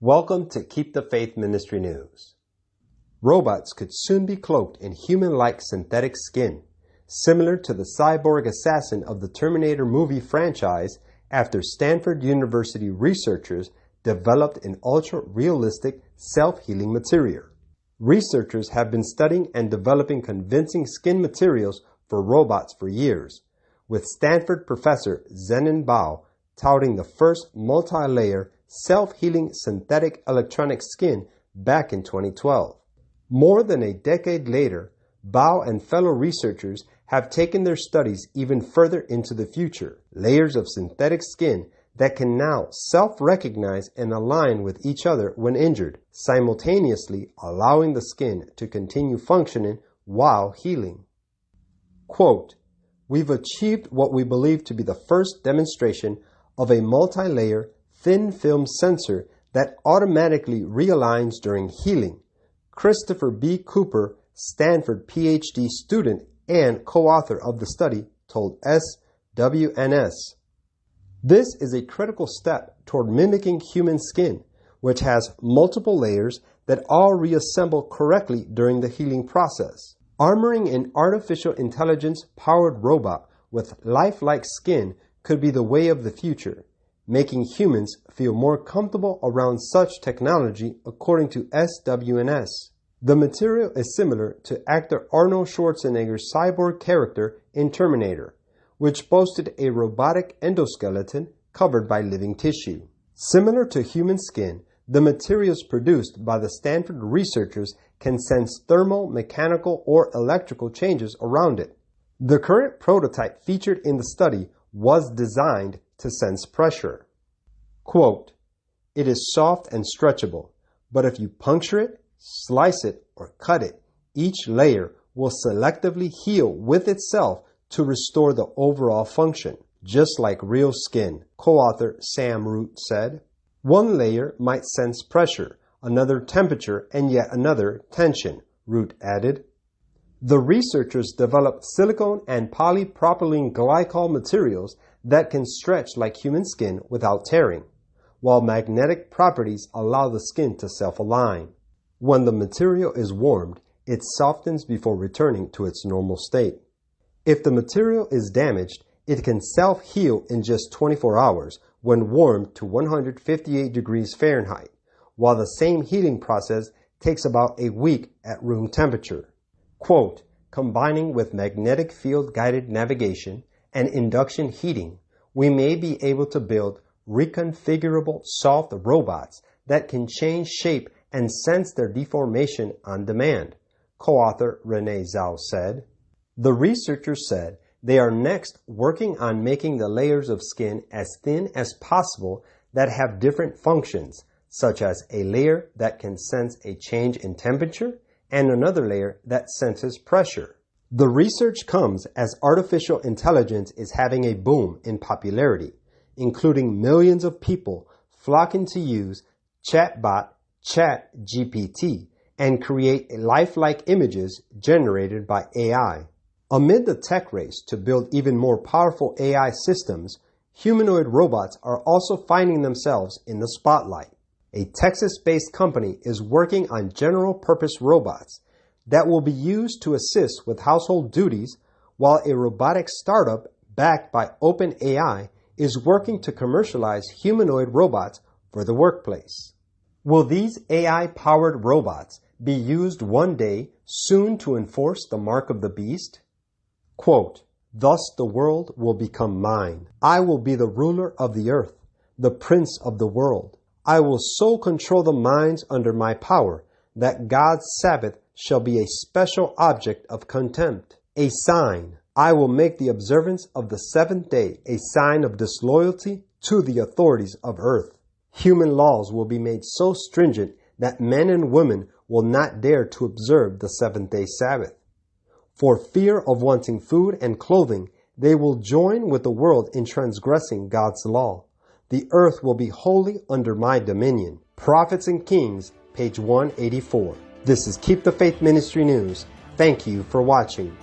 Welcome to Keep the Faith Ministry News. Robots could soon be cloaked in human-like synthetic skin, similar to the cyborg assassin of the Terminator movie franchise, after Stanford University researchers developed an ultra-realistic self-healing material. Researchers have been studying and developing convincing skin materials for robots for years, with Stanford professor Zenon Bao touting the first multi-layer self-healing synthetic electronic skin back in 2012. More than a decade later, Bao and fellow researchers have taken their studies even further into the future. Layers of synthetic skin that can now self-recognize and align with each other when injured, simultaneously allowing the skin to continue functioning while healing. Quote, "We've achieved what we believe to be the first demonstration of a multi-layer thin film sensor that automatically realigns during healing," Christopher B. Cooper, Stanford PhD student and co-author of the study, told SWNS. This is a critical step toward mimicking human skin, which has multiple layers that all reassemble correctly during the healing process. Armoring an artificial intelligence-powered robot with lifelike skin could be the way of the future, making humans feel more comfortable around such technology, according to SWNS. The material is similar to actor Arnold Schwarzenegger's cyborg character in Terminator, which boasted a robotic endoskeleton covered by living tissue. Similar to human skin, the materials produced by the Stanford researchers can sense thermal, mechanical, or electrical changes around it. The current prototype featured in the study was designed to sense pressure. Quote, "It is soft and stretchable, but if you puncture it, slice it, or cut it, each layer will selectively heal with itself to restore the overall function, just like real skin," co-author Sam Root said. "One layer might sense pressure, another temperature, and yet another tension," Root added. The researchers developed silicone and polypropylene glycol materials that can stretch like human skin without tearing, while magnetic properties allow the skin to self-align. When the material is warmed, it softens before returning to its normal state. If the material is damaged, it can self-heal in just 24 hours when warmed to 158 degrees Fahrenheit, while the same healing process takes about a week at room temperature. Quote, "Combining with magnetic field-guided navigation and induction heating, we may be able to build reconfigurable soft robots that can change shape and sense their deformation on demand," co-author Renee Zhao said. The researchers said they are next working on making the layers of skin as thin as possible that have different functions, such as a layer that can sense a change in temperature and another layer that senses pressure. The research comes as artificial intelligence is having a boom in popularity, including millions of people flocking to use chatbot ChatGPT and create lifelike images generated by AI. Amid the tech race to build even more powerful AI systems, humanoid robots are also finding themselves in the spotlight. A Texas-based company is working on general-purpose robots that will be used to assist with household duties, while a robotic startup backed by OpenAI is working to commercialize humanoid robots for the workplace. Will these AI-powered robots be used one day soon to enforce the mark of the beast? Quote, "Thus the world will become mine. I will be the ruler of the earth, the prince of the world. I will so control the minds under my power that God's Sabbath shall be a special object of contempt, a sign. I will make the observance of the seventh day a sign of disloyalty to the authorities of earth. Human laws will be made so stringent that men and women will not dare to observe the seventh-day Sabbath. For fear of wanting food and clothing, they will join with the world in transgressing God's law. The earth will be wholly under my dominion." Prophets and Kings, page 184. This is Keep the Faith Ministry News. Thank you for watching.